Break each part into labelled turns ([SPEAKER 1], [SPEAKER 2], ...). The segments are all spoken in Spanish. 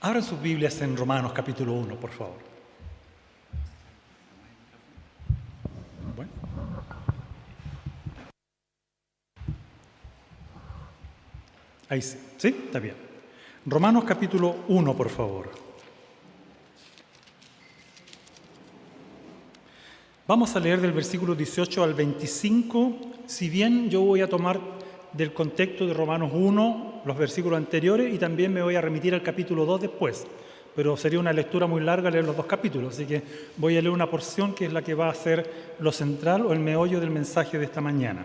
[SPEAKER 1] Abran sus Biblias en Romanos capítulo 1, por favor. Bueno. Ahí sí. ¿Sí? Está bien. Romanos capítulo 1, por favor. Vamos a leer del versículo 18 al 25. Si bien yo voy a tomar del contexto de Romanos 1 los versículos anteriores y también me voy a remitir al capítulo 2 después. Pero sería una lectura muy larga leer los dos capítulos, así que voy a leer una porción que es la que va a ser lo central o el meollo del mensaje de esta mañana.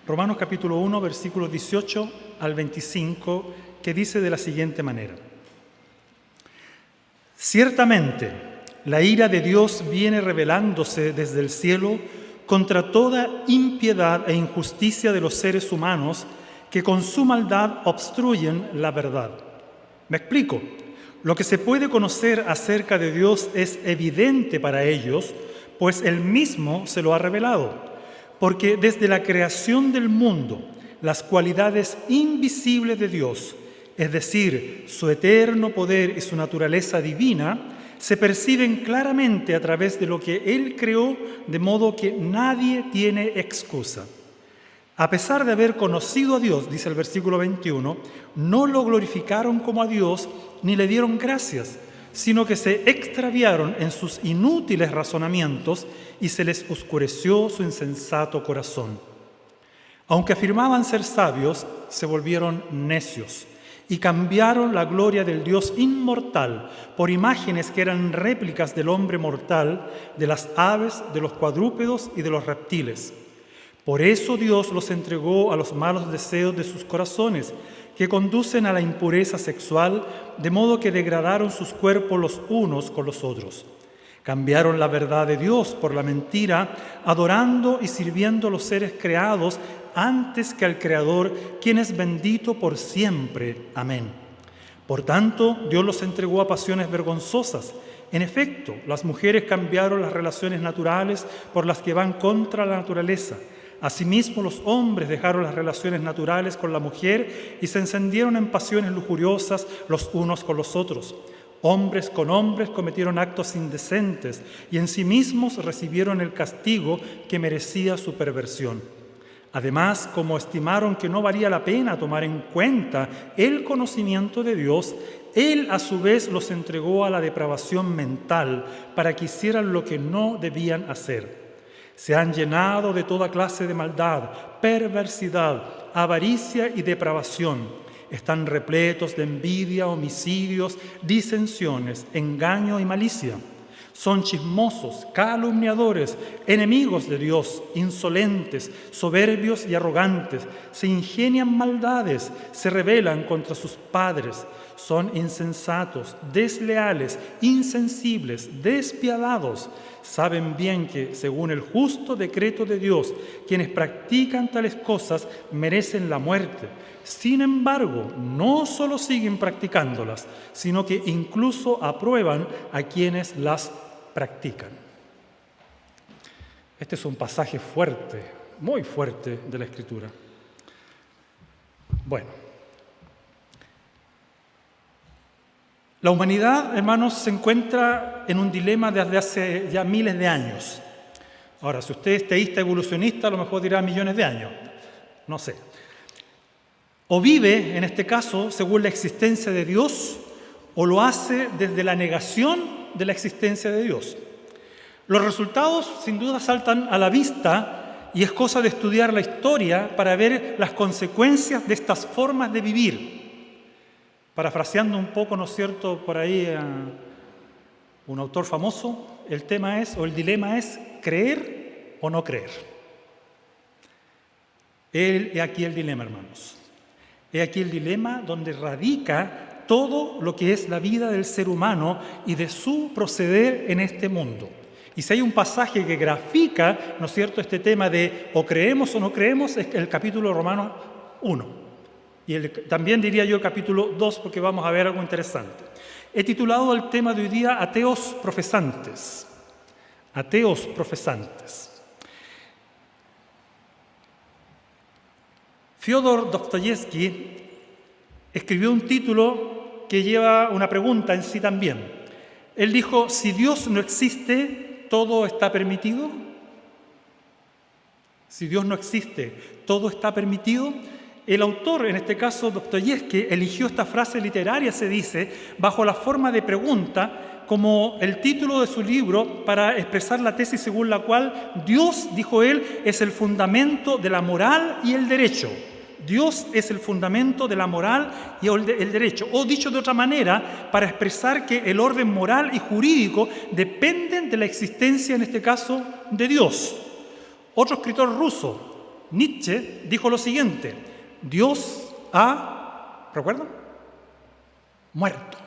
[SPEAKER 1] Romanos capítulo 1, versículos 18 al 25, que dice de la siguiente manera. Ciertamente, la ira de Dios viene revelándose desde el cielo contra toda impiedad e injusticia de los seres humanos que con su maldad obstruyen la verdad. Me explico. Lo que se puede conocer acerca de Dios es evidente para ellos, pues Él mismo se lo ha revelado. Porque desde la creación del mundo, las cualidades invisibles de Dios, es decir, su eterno poder y su naturaleza divina, se perciben claramente a través de lo que Él creó, de modo que nadie tiene excusa. A pesar de haber conocido a Dios, dice el versículo 21, no lo glorificaron como a Dios ni le dieron gracias, sino que se extraviaron en sus inútiles razonamientos y se les oscureció su insensato corazón. Aunque afirmaban ser sabios, se volvieron necios y cambiaron la gloria del Dios inmortal por imágenes que eran réplicas del hombre mortal, de las aves, de los cuadrúpedos y de los reptiles. Por eso Dios los entregó a los malos deseos de sus corazones, que conducen a la impureza sexual, de modo que degradaron sus cuerpos los unos con los otros. Cambiaron la verdad de Dios por la mentira, adorando y sirviendo a los seres creados antes que al Creador, quien es bendito por siempre. Amén. Por tanto, Dios los entregó a pasiones vergonzosas. En efecto, las mujeres cambiaron las relaciones naturales por las que van contra la naturaleza. Asimismo, los hombres dejaron las relaciones naturales con la mujer y se encendieron en pasiones lujuriosas los unos con los otros. Hombres con hombres cometieron actos indecentes y en sí mismos recibieron el castigo que merecía su perversión. Además, como estimaron que no valía la pena tomar en cuenta el conocimiento de Dios, Él a su vez los entregó a la depravación mental para que hicieran lo que no debían hacer. Se han llenado de toda clase de maldad, perversidad, avaricia y depravación. Están repletos de envidia, homicidios, disensiones, engaño y malicia. Son chismosos, calumniadores, enemigos de Dios, insolentes, soberbios y arrogantes. Se ingenian maldades, se rebelan contra sus padres. Son insensatos, desleales, insensibles, despiadados. Saben bien que, según el justo decreto de Dios, quienes practican tales cosas merecen la muerte. Sin embargo, no solo siguen practicándolas, sino que incluso aprueban a quienes las practican. Este es un pasaje fuerte, muy fuerte de la Escritura. Bueno, la humanidad, hermanos, se encuentra en un dilema desde hace ya miles de años. Ahora, si usted es teísta evolucionista, a lo mejor dirá millones de años, no sé. O vive, en este caso, según la existencia de Dios, o lo hace desde la negación de la existencia de Dios. Los resultados, sin duda, saltan a la vista y es cosa de estudiar la historia para ver las consecuencias de estas formas de vivir. Parafraseando un poco, ¿no es cierto?, por ahí a un autor famoso, el tema es, o el dilema es, ¿creer o no creer? He aquí el dilema, hermanos. He aquí el dilema donde radica todo lo que es la vida del ser humano y de su proceder en este mundo. Y si hay un pasaje que grafica, ¿no es cierto?, este tema de o creemos o no creemos, es el capítulo Romanos 1. Y también diría yo el capítulo 2, porque vamos a ver algo interesante. He titulado el tema de hoy día Ateos profesantes. Ateos profesantes. Fyodor Dostoyevsky escribió un título que lleva una pregunta en sí también. Él dijo, si Dios no existe, ¿todo está permitido? Si Dios no existe, ¿todo está permitido? El autor, en este caso Dostoyevski, eligió esta frase literaria, se dice, bajo la forma de pregunta, como el título de su libro para expresar la tesis según la cual Dios, dijo él, es el fundamento de la moral y el derecho. Dios es el fundamento de la moral y el derecho. O dicho de otra manera, para expresar que el orden moral y jurídico dependen de la existencia, en este caso, de Dios. Otro escritor ruso, Nietzsche, dijo lo siguiente: Dios ha, ¿recuerdan? Muerto.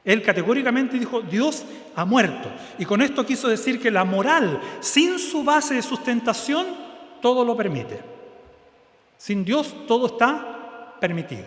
[SPEAKER 1] Él categóricamente dijo, Dios ha muerto. Y con esto quiso decir que la moral, sin su base de sustentación, todo lo permite. Sin Dios, todo está permitido.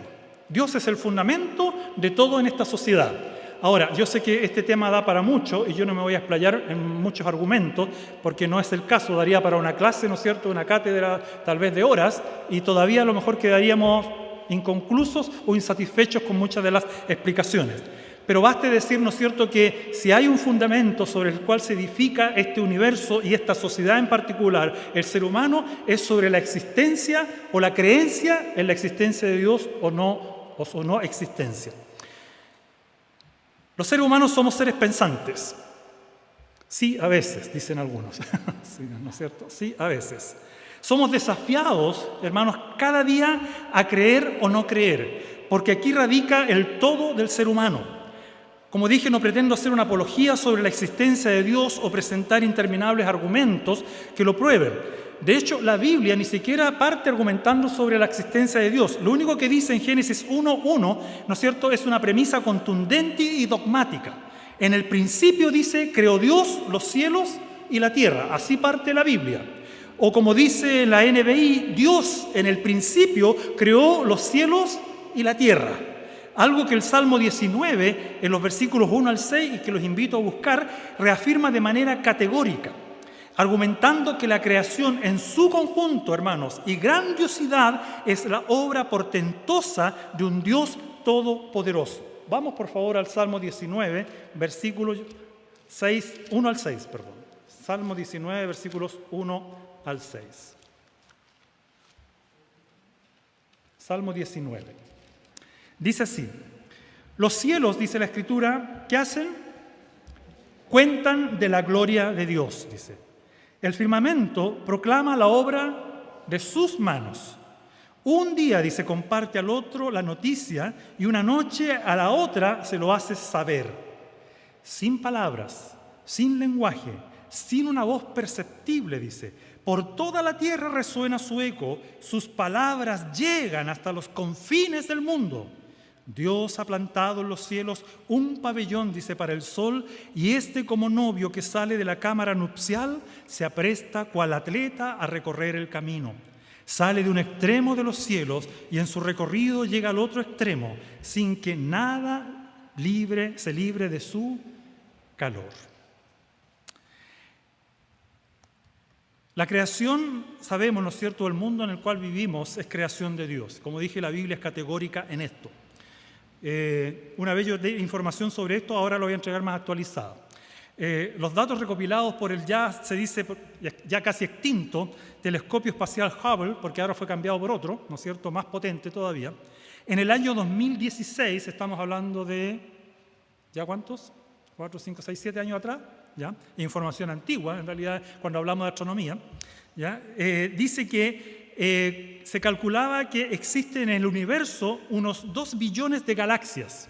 [SPEAKER 1] Dios es el fundamento de todo en esta sociedad. Ahora, yo sé que este tema da para mucho y yo no me voy a explayar en muchos argumentos porque no es el caso, daría para una clase, ¿no es cierto?, una cátedra tal vez de horas y todavía a lo mejor quedaríamos inconclusos o insatisfechos con muchas de las explicaciones. Pero baste decir, ¿no es cierto?, que si hay un fundamento sobre el cual se edifica este universo y esta sociedad en particular, el ser humano, es sobre la existencia o la creencia en la existencia de Dios o no existencia. Los seres humanos somos seres pensantes. Sí, a veces, dicen algunos. Sí, ¿no es cierto? Sí, a veces. Somos desafiados, hermanos, cada día a creer o no creer, porque aquí radica el todo del ser humano. Como dije, no pretendo hacer una apología sobre la existencia de Dios o presentar interminables argumentos que lo prueben. De hecho, la Biblia ni siquiera parte argumentando sobre la existencia de Dios. Lo único que dice en Génesis 1:1, ¿no es cierto?, es una premisa contundente y dogmática. En el principio dice, creó Dios los cielos y la tierra. Así parte la Biblia. O como dice la NBI, Dios en el principio creó los cielos y la tierra. Algo que el Salmo 19, en los versículos 1 al 6, y que los invito a buscar, reafirma de manera categórica, argumentando que la creación en su conjunto, hermanos, y grandiosidad es la obra portentosa de un Dios todopoderoso. Vamos, por favor, al Salmo 19, versículos 1 al 6. Salmo 19, versículos 1 al 6. Salmo 19. Dice así: los cielos, dice la Escritura, ¿qué hacen? Cuentan de la gloria de Dios, dice. El firmamento proclama la obra de sus manos. Un día, dice, comparte al otro la noticia y una noche a la otra se lo hace saber. Sin palabras, sin lenguaje, sin una voz perceptible, dice. Por toda la tierra resuena su eco, sus palabras llegan hasta los confines del mundo. Dios ha plantado en los cielos un pabellón, dice, para el sol, y este, como novio que sale de la cámara nupcial, se apresta cual atleta a recorrer el camino. Sale de un extremo de los cielos y en su recorrido llega al otro extremo, sin que nada se libre de su calor. La creación, sabemos, ¿no es cierto?, el mundo en el cual vivimos es creación de Dios. Como dije, la Biblia es categórica en esto. Una vez yo di información sobre esto, ahora lo voy a entregar más actualizado. Los datos recopilados por el se dice, ya casi extinto telescopio espacial Hubble, porque ahora fue cambiado por otro, ¿no es cierto?, más potente todavía. En el año 2016, estamos hablando de, ¿ya cuántos? 4, 5, 6, 7 años atrás, ¿ya? Información antigua, en realidad, cuando hablamos de astronomía, ¿ya? Dice que se calculaba que existen en el universo unos 2 billones de galaxias.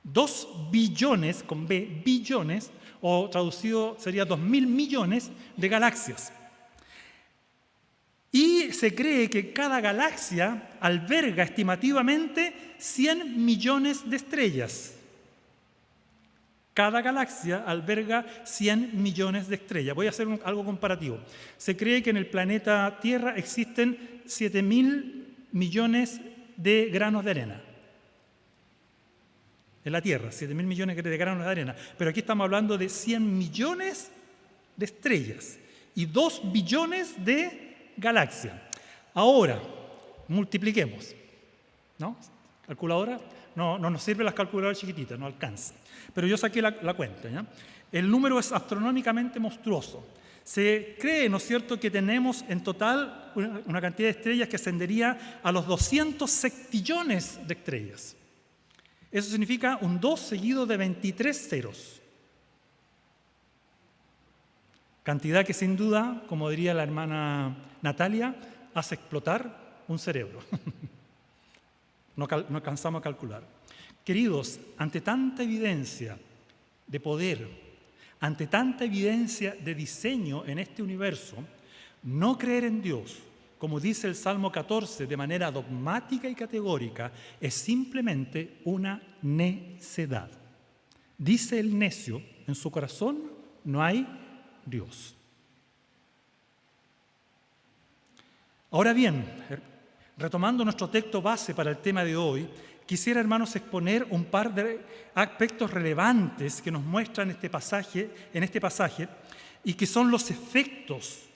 [SPEAKER 1] 2 billones, con B, billones, o traducido sería 2.000 millones de galaxias. Y se cree que cada galaxia alberga estimativamente 100 millones de estrellas. Cada galaxia alberga 100 millones de estrellas. Voy a hacer algo comparativo. Se cree que en el planeta Tierra existen 7.000 millones de granos de arena. En la Tierra, 7.000 millones de granos de arena. Pero aquí estamos hablando de 100 millones de estrellas y 2 billones de galaxias. Ahora, multipliquemos, ¿no? Calculadora, no nos sirven las calculadoras chiquititas, no alcanza. Pero yo saqué la cuenta, ¿ya? El número es astronómicamente monstruoso. Se cree, ¿no es cierto?, que tenemos en total una cantidad de estrellas que ascendería a los 200 sextillones de estrellas. Eso significa un 2 seguido de 23 ceros. Cantidad que sin duda, como diría la hermana Natalia, hace explotar un cerebro. No alcanzamos a calcular. Queridos, ante tanta evidencia de poder, ante tanta evidencia de diseño en este universo, no creer en Dios, como dice el Salmo 14, de manera dogmática y categórica, es simplemente una necedad. Dice el necio, en su corazón no hay Dios. Ahora bien, retomando nuestro texto base para el tema de hoy, quisiera, hermanos, exponer un par de aspectos relevantes que nos muestran en este pasaje y que son los efectos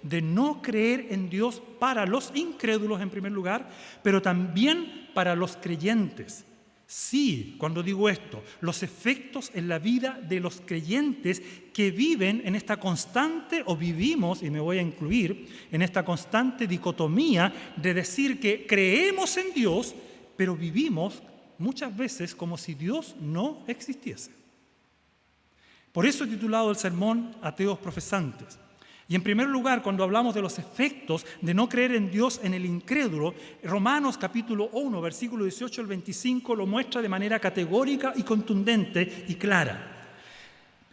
[SPEAKER 1] de no creer en Dios para los incrédulos en primer lugar, pero también para los creyentes. Sí, cuando digo esto, los efectos en la vida de los creyentes que viven en esta constante, o vivimos, y me voy a incluir, en esta constante dicotomía de decir que creemos en Dios, pero vivimos muchas veces como si Dios no existiese. Por eso he titulado el sermón Ateos Profesantes. Y en primer lugar, cuando hablamos de los efectos de no creer en Dios en el incrédulo, Romanos capítulo 1, versículo 18 al 25 lo muestra de manera categórica y contundente y clara.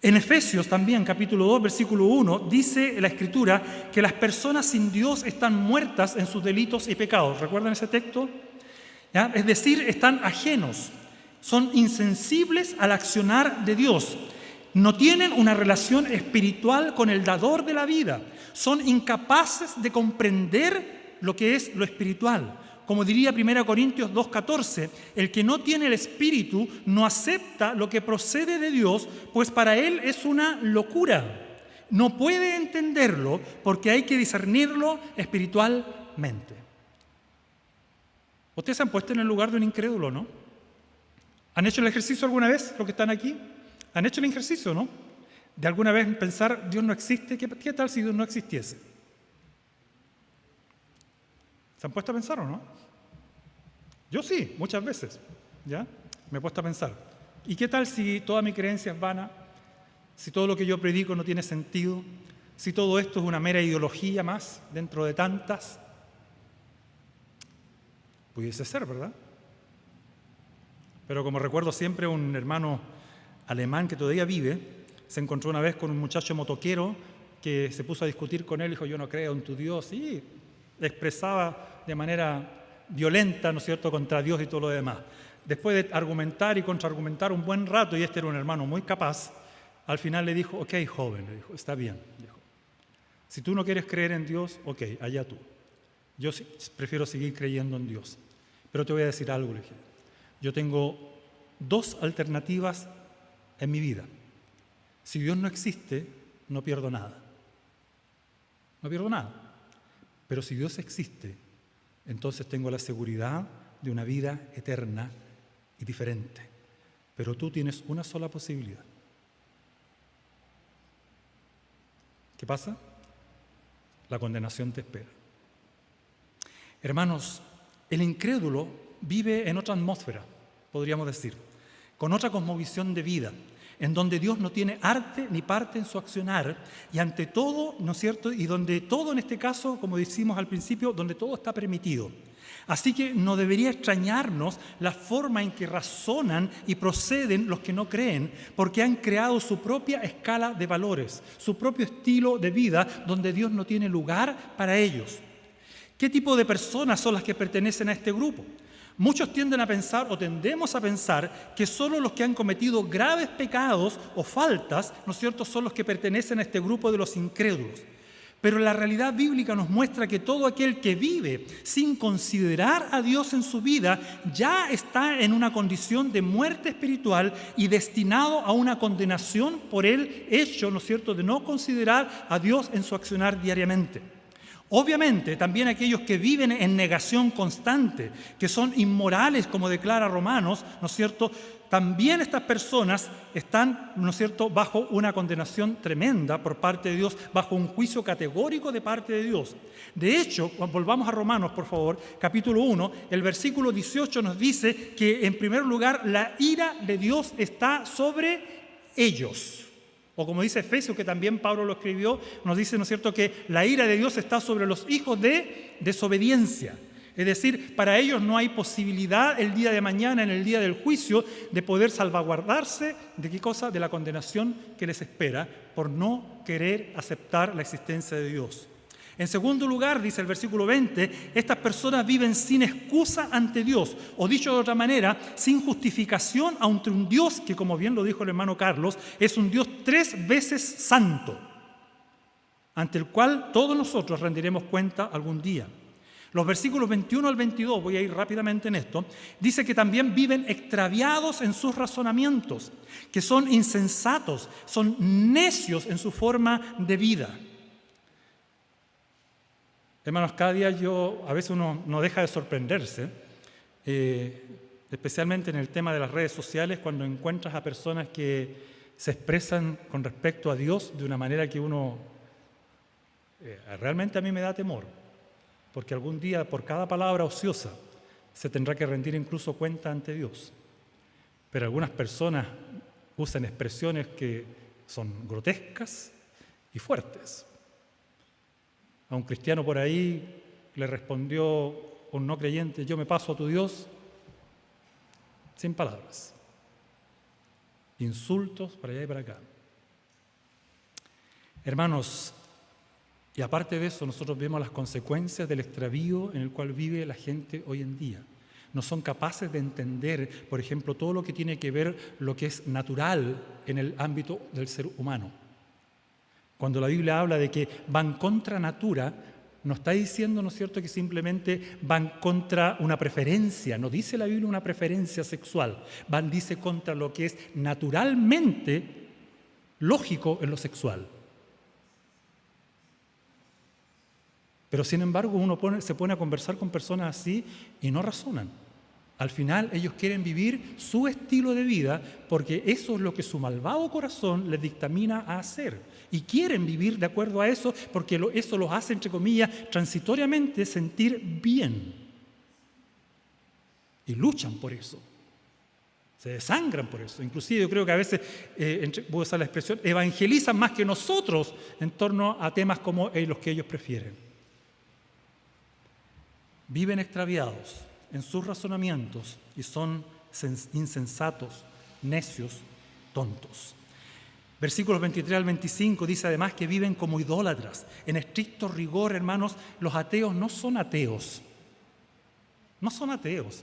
[SPEAKER 1] En Efesios también, capítulo 2, versículo 1, dice la Escritura que las personas sin Dios están muertas en sus delitos y pecados. ¿Recuerdan ese texto? ¿Ya? Es decir, están ajenos, son insensibles al accionar de Dios. No tienen una relación espiritual con el dador de la vida. Son incapaces de comprender lo que es lo espiritual. Como diría 1 Corintios 2:14, el que no tiene el Espíritu no acepta lo que procede de Dios, pues para él es una locura. No puede entenderlo porque hay que discernirlo espiritualmente. Ustedes se han puesto en el lugar de un incrédulo, ¿no? ¿Han hecho el ejercicio alguna vez, los que están aquí? ¿Han hecho el ejercicio, no? De alguna vez pensar, Dios no existe, ¿qué tal si Dios no existiese? ¿Se han puesto a pensar o no? Yo sí, muchas veces, ¿ya? Me he puesto a pensar. ¿Y qué tal si toda mi creencia es vana? Si todo lo que yo predico no tiene sentido, si todo esto es una mera ideología más dentro de tantas. Pudiese ser, ¿verdad? Pero como recuerdo siempre, un hermano alemán que todavía vive, se encontró una vez con un muchacho motoquero que se puso a discutir con él y dijo, yo no creo en tu Dios, y expresaba de manera violenta, ¿no es cierto?, contra Dios y todo lo demás. Después de argumentar y contraargumentar un buen rato, y este era un hermano muy capaz, al final le dijo, ok, joven, le dijo, está bien, dijo. Si tú no quieres creer en Dios, ok, allá tú. Yo sí, prefiero seguir creyendo en Dios. Pero te voy a decir algo, le dije. Yo tengo dos alternativas en mi vida. Si Dios no existe, no pierdo nada. No pierdo nada. Pero si Dios existe, entonces tengo la seguridad de una vida eterna y diferente. Pero tú tienes una sola posibilidad. ¿Qué pasa? La condenación te espera. Hermanos, el incrédulo vive en otra atmósfera, podríamos decir, con otra cosmovisión de vida, en donde Dios no tiene arte ni parte en su accionar, y ante todo, ¿no es cierto?, y donde todo en este caso, como decimos al principio, donde todo está permitido. Así que no debería extrañarnos la forma en que razonan y proceden los que no creen, porque han creado su propia escala de valores, su propio estilo de vida, donde Dios no tiene lugar para ellos. ¿Qué tipo de personas son las que pertenecen a este grupo? Muchos tienden a pensar, o tendemos a pensar, que solo los que han cometido graves pecados o faltas, ¿no es cierto?, son los que pertenecen a este grupo de los incrédulos. Pero la realidad bíblica nos muestra que todo aquel que vive sin considerar a Dios en su vida ya está en una condición de muerte espiritual y destinado a una condenación por el hecho, ¿no es cierto?, de no considerar a Dios en su accionar diariamente. Obviamente, también aquellos que viven en negación constante, que son inmorales, como declara Romanos, ¿no es cierto? También estas personas están, ¿no es cierto?, bajo una condenación tremenda por parte de Dios, bajo un juicio categórico de parte de Dios. De hecho, volvamos a Romanos, por favor, capítulo 1, el versículo 18 nos dice que, en primer lugar, la ira de Dios está sobre ellos. O como dice Efesios, que también Pablo lo escribió, nos dice, ¿no es cierto?, que la ira de Dios está sobre los hijos de desobediencia. Es decir, para ellos no hay posibilidad el día de mañana, en el día del juicio, de poder salvaguardarse de qué cosa, de la condenación que les espera por no querer aceptar la existencia de Dios. En segundo lugar, dice el versículo 20, estas personas viven sin excusa ante Dios, o dicho de otra manera, sin justificación ante un Dios que, como bien lo dijo el hermano Carlos, es un Dios 3 veces santo, ante el cual todos nosotros rendiremos cuenta algún día. Los versículos 21 al 22, voy a ir rápidamente en esto, dice que también viven extraviados en sus razonamientos, que son insensatos, son necios en su forma de vida. Hermanos, cada día a veces uno no deja de sorprenderse, especialmente en el tema de las redes sociales, cuando encuentras a personas que se expresan con respecto a Dios de una manera que realmente a mí me da temor, porque algún día por cada palabra ociosa se tendrá que rendir incluso cuenta ante Dios. Pero algunas personas usan expresiones que son grotescas y fuertes. A un cristiano por ahí le respondió un no creyente: yo me paso a tu Dios, sin palabras. Insultos para allá y para acá. Hermanos, y aparte de eso, nosotros vemos las consecuencias del extravío en el cual vive la gente hoy en día. No son capaces de entender, por ejemplo, todo lo que tiene que ver lo que es natural en el ámbito del ser humano. Cuando la Biblia habla de que van contra natura, no está diciendo, ¿no es cierto?, que simplemente van contra una preferencia. No dice la Biblia una preferencia sexual. Dice contra lo que es naturalmente lógico en lo sexual. Pero sin embargo uno se pone a conversar con personas así y no razonan. Al final ellos quieren vivir su estilo de vida porque eso es lo que su malvado corazón les dictamina a hacer. Y quieren vivir de acuerdo a eso porque eso los hace, entre comillas, transitoriamente sentir bien. Y luchan por eso. Se desangran por eso. Inclusive yo creo que a veces, voy a usar la expresión, evangelizan más que nosotros en torno a temas como los que ellos prefieren. Viven extraviados en sus razonamientos y son insensatos, necios, tontos. Versículos 23 al 25 dice además que viven como idólatras. En estricto rigor, hermanos, los ateos no son ateos. No son ateos.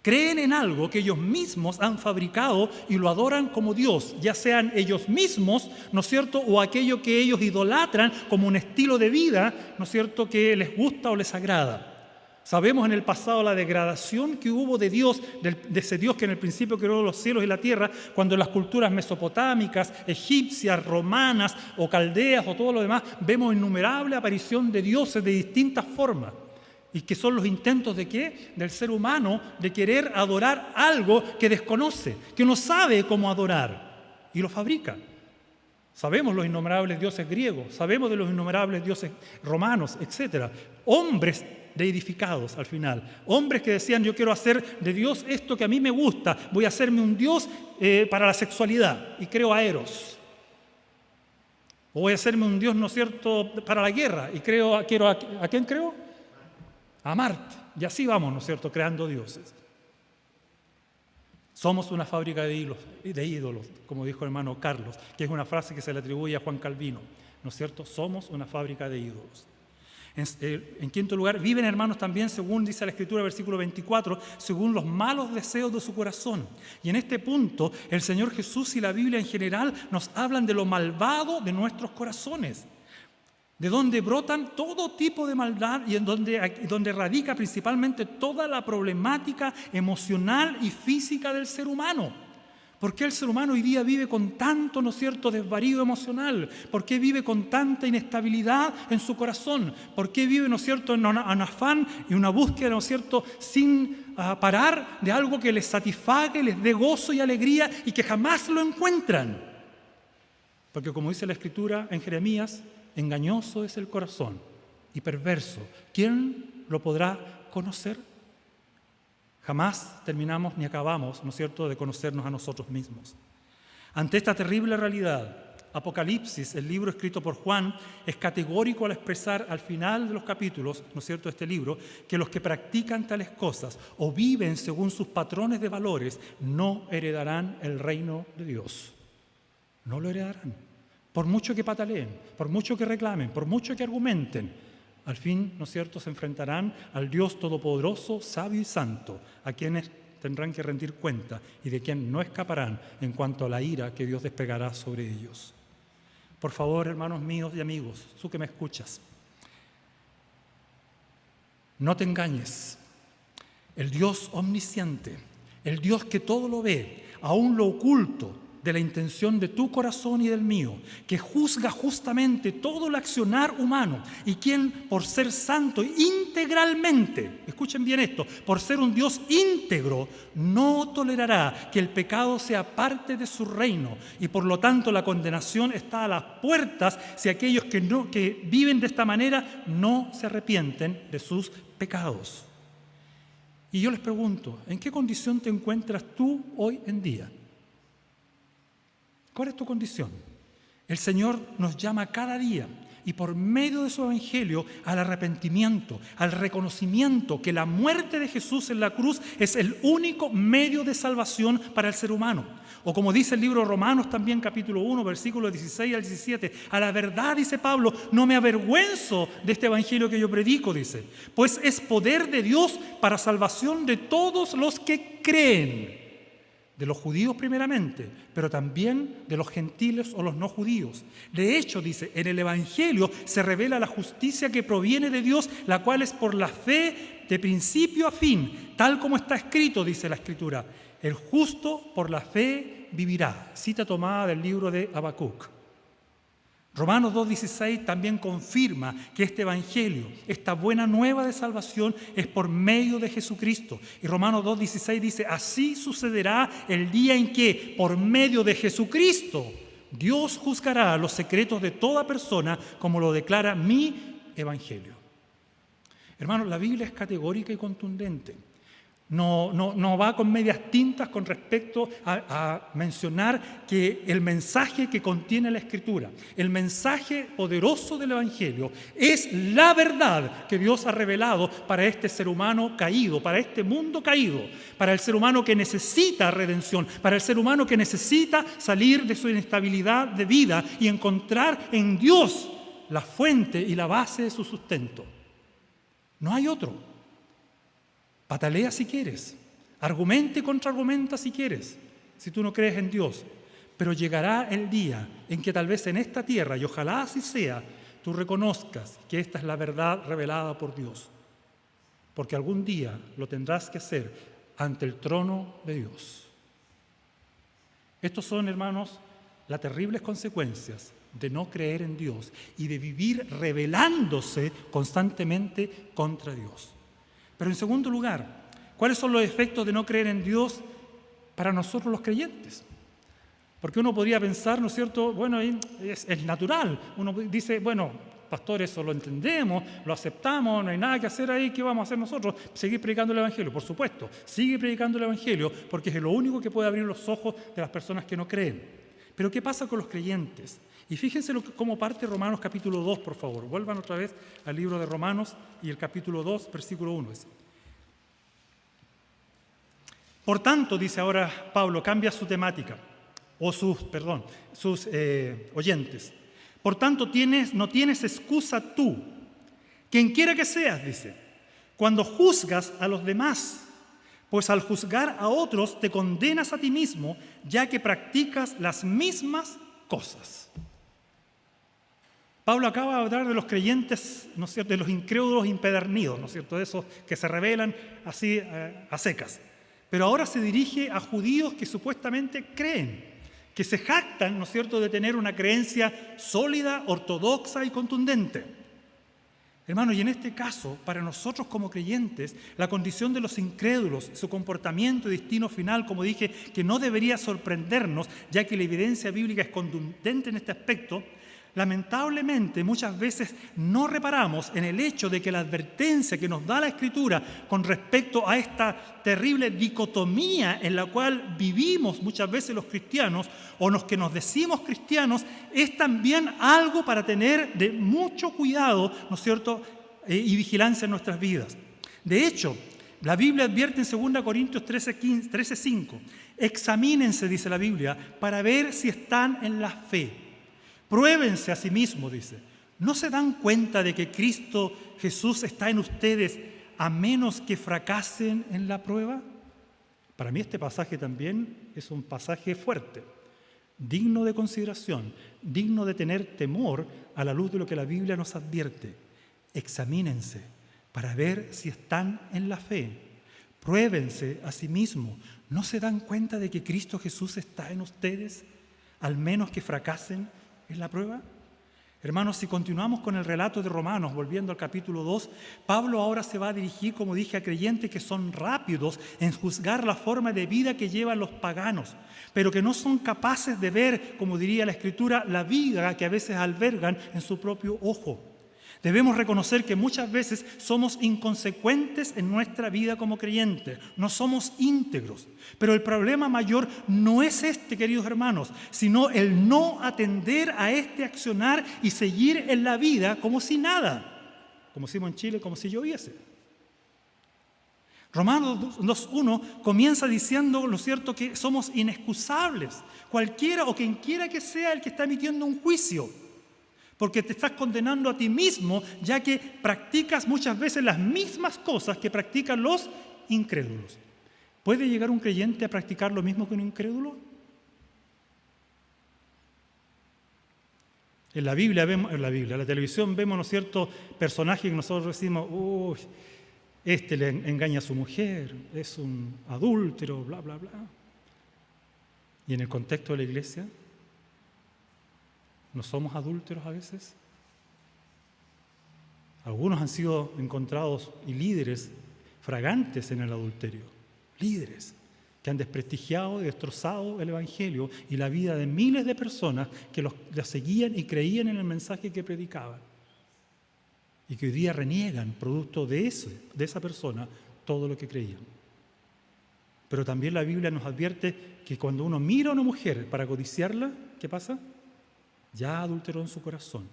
[SPEAKER 1] Creen en algo que ellos mismos han fabricado y lo adoran como Dios, ya sean ellos mismos, ¿no es cierto?, o aquello que ellos idolatran como un estilo de vida, ¿no es cierto?, que les gusta o les agrada. Sabemos en el pasado la degradación que hubo de Dios, de ese Dios que en el principio creó los cielos y la tierra, cuando en las culturas mesopotámicas, egipcias, romanas o caldeas o todo lo demás, vemos innumerable aparición de dioses de distintas formas. ¿Y que son los intentos de qué? Del ser humano de querer adorar algo que desconoce, que no sabe cómo adorar y lo fabrica. Sabemos los innumerables dioses griegos, sabemos de los innumerables dioses romanos, etc. Hombres deidificados al final. Hombres que decían: yo quiero hacer de Dios esto que a mí me gusta, voy a hacerme un Dios para la sexualidad y creo a Eros. O voy a hacerme un Dios, ¿no es cierto?, para la guerra y ¿a quién creo? A Marte. Y así vamos, ¿no es cierto?, creando dioses. Somos una fábrica de ídolos, como dijo el hermano Carlos, que es una frase que se le atribuye a Juan Calvino, ¿no es cierto? Somos una fábrica de ídolos. En quinto lugar, viven, hermanos, también, según dice la Escritura, versículo 24, según los malos deseos de su corazón. Y en este punto, el Señor Jesús y la Biblia en general nos hablan de lo malvado de nuestros corazones, de donde brotan todo tipo de maldad y donde radica principalmente toda la problemática emocional y física del ser humano. ¿Por qué el ser humano hoy día vive con tanto, ¿no es cierto?, desvarío emocional? ¿Por qué vive con tanta inestabilidad en su corazón? ¿Por qué vive, ¿no es cierto?, en un afán y una búsqueda, ¿no es cierto?, sin parar de algo que les satisfaga, les dé gozo y alegría y que jamás lo encuentran? Porque como dice la Escritura en Jeremías, engañoso es el corazón y perverso. ¿Quién lo podrá conocer? Jamás terminamos ni acabamos, ¿no es cierto?, de conocernos a nosotros mismos. Ante esta terrible realidad, Apocalipsis, el libro escrito por Juan, es categórico al expresar al final de los capítulos, ¿no es cierto?, de este libro, que los que practican tales cosas o viven según sus patrones de valores no heredarán el reino de Dios. No lo heredarán. Por mucho que pataleen, por mucho que reclamen, por mucho que argumenten, al fin, ¿no es cierto?, se enfrentarán al Dios todopoderoso, sabio y santo, a quienes tendrán que rendir cuenta y de quien no escaparán en cuanto a la ira que Dios desplegará sobre ellos. Por favor, hermanos míos y amigos, tú que me escuchas, no te engañes. El Dios omnisciente, el Dios que todo lo ve, aún lo oculto de la intención de tu corazón y del mío, que juzga justamente todo el accionar humano y quien, por ser santo integralmente, escuchen bien esto, por ser un Dios íntegro, no tolerará que el pecado sea parte de su reino y por lo tanto la condenación está a las puertas si aquellos que viven de esta manera no se arrepienten de sus pecados. Y yo les pregunto, ¿en qué condición te encuentras tú hoy en día? ¿Cuál es tu condición? El Señor nos llama cada día y por medio de su evangelio al arrepentimiento, al reconocimiento que la muerte de Jesús en la cruz es el único medio de salvación para el ser humano. O como dice el libro de Romanos también, capítulo 1, versículos 16 al 17, a la verdad, dice Pablo, no me avergüenzo de este evangelio que yo predico, dice, pues es poder de Dios para salvación de todos los que creen. De los judíos primeramente, pero también de los gentiles o los no judíos. De hecho, dice, en el Evangelio se revela la justicia que proviene de Dios, la cual es por la fe de principio a fin, tal como está escrito, dice la Escritura. El justo por la fe vivirá. Cita tomada del libro de Habacuc. Romanos 2.16 también confirma que este evangelio, esta buena nueva de salvación es por medio de Jesucristo. Y Romanos 2.16 dice, así sucederá el día en que por medio de Jesucristo Dios juzgará los secretos de toda persona como lo declara mi evangelio. Hermanos, la Biblia es categórica y contundente. No va con medias tintas con respecto a mencionar que el mensaje que contiene la Escritura, el mensaje poderoso del Evangelio, es la verdad que Dios ha revelado para este ser humano caído, para este mundo caído, para el ser humano que necesita redención, para el ser humano que necesita salir de su inestabilidad de vida y encontrar en Dios la fuente y la base de su sustento. No hay otro. Patalea si quieres, argumente y contraargumenta si quieres, si tú no crees en Dios. Pero llegará el día en que tal vez en esta tierra, y ojalá así sea, tú reconozcas que esta es la verdad revelada por Dios. Porque algún día lo tendrás que hacer ante el trono de Dios. Estos son, hermanos, las terribles consecuencias de no creer en Dios y de vivir rebelándose constantemente contra Dios. Pero en segundo lugar, ¿cuáles son los efectos de no creer en Dios para nosotros los creyentes? Porque uno podría pensar, ¿no es cierto? Bueno, es natural. Uno dice, bueno, pastor, eso lo entendemos, lo aceptamos, no hay nada que hacer ahí, ¿qué vamos a hacer nosotros? Seguir predicando el Evangelio, por supuesto. Sigue predicando el Evangelio porque es lo único que puede abrir los ojos de las personas que no creen. Pero ¿qué pasa con los creyentes? Y fíjense cómo parte Romanos capítulo 2, por favor. Vuelvan otra vez al libro de Romanos y el capítulo 2, versículo 1. Por tanto, dice ahora Pablo, cambia su temática, o sus oyentes. Por tanto, no tienes excusa tú, quien quiera que seas, dice, cuando juzgas a los demás, pues al juzgar a otros te condenas a ti mismo, ya que practicas las mismas cosas. Pablo acaba de hablar de los creyentes, ¿no es cierto?, de los incrédulos impedernidos, ¿no es cierto?, de esos que se rebelan así a secas. Pero ahora se dirige a judíos que supuestamente creen, que se jactan, ¿no es cierto?, de tener una creencia sólida, ortodoxa y contundente. Hermanos, y en este caso, para nosotros como creyentes, la condición de los incrédulos, su comportamiento y destino final, como dije, que no debería sorprendernos, ya que la evidencia bíblica es contundente en este aspecto, lamentablemente muchas veces no reparamos en el hecho de que la advertencia que nos da la Escritura con respecto a esta terrible dicotomía en la cual vivimos muchas veces los cristianos o los que nos decimos cristianos, es también algo para tener de mucho cuidado, ¿no es cierto?, y vigilancia en nuestras vidas. De hecho, la Biblia advierte en 2 Corintios 13:5, examínense, dice la Biblia, para ver si están en la fe. Pruébense a sí mismos, dice. ¿No se dan cuenta de que Cristo Jesús está en ustedes a menos que fracasen en la prueba? Para mí este pasaje también es un pasaje fuerte, digno de consideración, digno de tener temor a la luz de lo que la Biblia nos advierte. Examínense para ver si están en la fe. Pruébense a sí mismos. ¿No se dan cuenta de que Cristo Jesús está en ustedes al menos que fracasen en la prueba? Hermanos, si continuamos con el relato de Romanos, volviendo al capítulo 2, Pablo ahora se va a dirigir, como dije, a creyentes que son rápidos en juzgar la forma de vida que llevan los paganos, pero que no son capaces de ver, como diría la Escritura, la viga que a veces albergan en su propio ojo. Debemos reconocer que muchas veces somos inconsecuentes en nuestra vida como creyentes, no somos íntegros. Pero el problema mayor no es este, queridos hermanos, sino el no atender a este accionar y seguir en la vida como si nada, como decimos en Chile, como si lloviese. Romanos 2:1 comienza diciendo, ¿no es cierto?, que somos inexcusables, cualquiera o quien quiera que sea el que está emitiendo un juicio. Porque te estás condenando a ti mismo, ya que practicas muchas veces las mismas cosas que practican los incrédulos. ¿Puede llegar un creyente a practicar lo mismo que un incrédulo? En la la televisión vemos, ¿no es cierto?, personajes que nosotros decimos, uy, este le engaña a su mujer, es un adúltero, bla, bla, bla. Y en el contexto de la iglesia, ¿no somos adúlteros a veces? Algunos han sido encontrados y líderes fragantes en el adulterio. Líderes que han desprestigiado y destrozado el Evangelio y la vida de miles de personas que los seguían y creían en el mensaje que predicaban. Y que hoy día reniegan, producto de esa persona, todo lo que creían. Pero también la Biblia nos advierte que cuando uno mira a una mujer para codiciarla, ¿qué pasa? Ya adulteró en su corazón.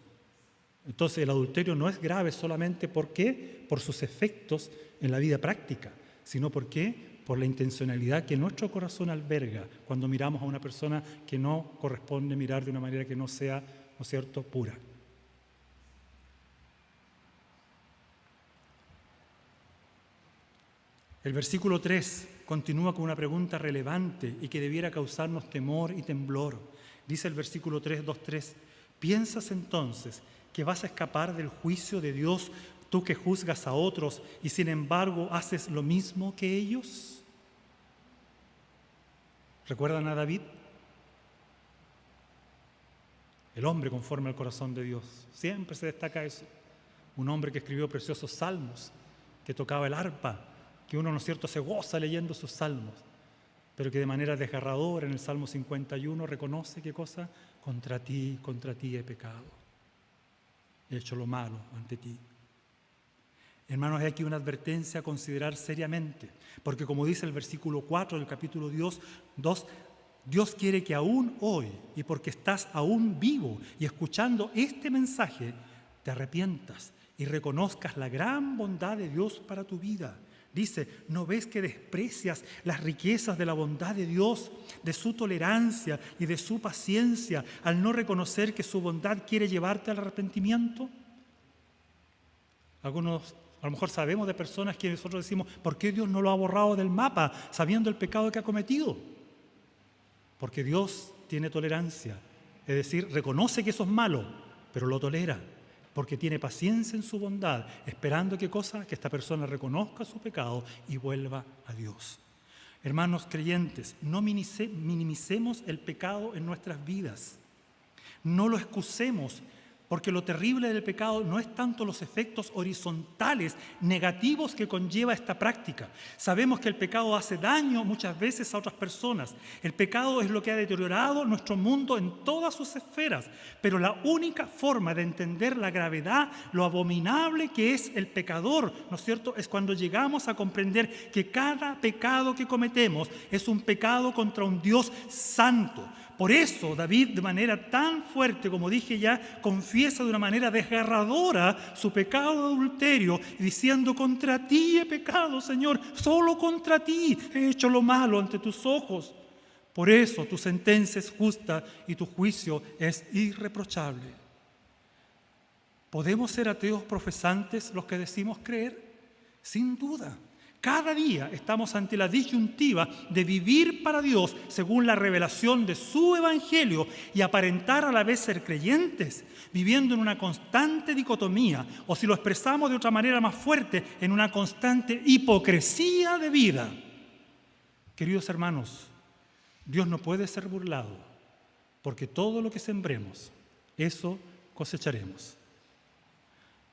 [SPEAKER 1] Entonces el adulterio no es grave solamente por sus efectos en la vida práctica, sino por la intencionalidad que nuestro corazón alberga cuando miramos a una persona que no corresponde mirar de una manera que no sea, ¿no es cierto?, pura. El versículo 3 continúa con una pregunta relevante y que debiera causarnos temor y temblor. Dice el versículo 2:3, ¿piensas entonces que vas a escapar del juicio de Dios, tú que juzgas a otros y sin embargo haces lo mismo que ellos? ¿Recuerdan a David? El hombre conforme al corazón de Dios. Siempre se destaca eso. Un hombre que escribió preciosos salmos, que tocaba el arpa, que uno, ¿no es cierto?, se goza leyendo sus salmos, pero que de manera desgarradora en el Salmo 51 reconoce ¿qué cosa? Contra ti he pecado. He hecho lo malo ante ti. Hermanos, hay aquí una advertencia a considerar seriamente, porque como dice el versículo 4 del capítulo 2, Dios quiere que aún hoy, y porque estás aún vivo y escuchando este mensaje, te arrepientas y reconozcas la gran bondad de Dios para tu vida. Dice, ¿no ves que desprecias las riquezas de la bondad de Dios, de su tolerancia y de su paciencia, al no reconocer que su bondad quiere llevarte al arrepentimiento? Algunos a lo mejor sabemos de personas que nosotros decimos, ¿por qué Dios no lo ha borrado del mapa sabiendo el pecado que ha cometido? Porque Dios tiene tolerancia, es decir, reconoce que eso es malo, pero lo tolera. Porque tiene paciencia en su bondad, esperando ¿qué cosa? Que esta persona reconozca su pecado y vuelva a Dios. Hermanos creyentes, no minimicemos el pecado en nuestras vidas. No lo excusemos, porque lo terrible del pecado no es tanto los efectos horizontales negativos que conlleva esta práctica. Sabemos que el pecado hace daño muchas veces a otras personas. El pecado es lo que ha deteriorado nuestro mundo en todas sus esferas. Pero la única forma de entender la gravedad, lo abominable que es el pecador, ¿no es cierto?, es cuando llegamos a comprender que cada pecado que cometemos es un pecado contra un Dios santo. Por eso David, de manera tan fuerte, como dije ya, confiesa de una manera desgarradora su pecado de adulterio, diciendo: contra ti he pecado, Señor, solo contra ti he hecho lo malo ante tus ojos. Por eso tu sentencia es justa y tu juicio es irreprochable. ¿Podemos ser ateos profesantes los que decimos creer? Sin duda. Cada día estamos ante la disyuntiva de vivir para Dios según la revelación de su Evangelio y aparentar a la vez ser creyentes, viviendo en una constante dicotomía, o si lo expresamos de otra manera más fuerte, en una constante hipocresía de vida. Queridos hermanos, Dios no puede ser burlado, porque todo lo que sembremos, eso cosecharemos.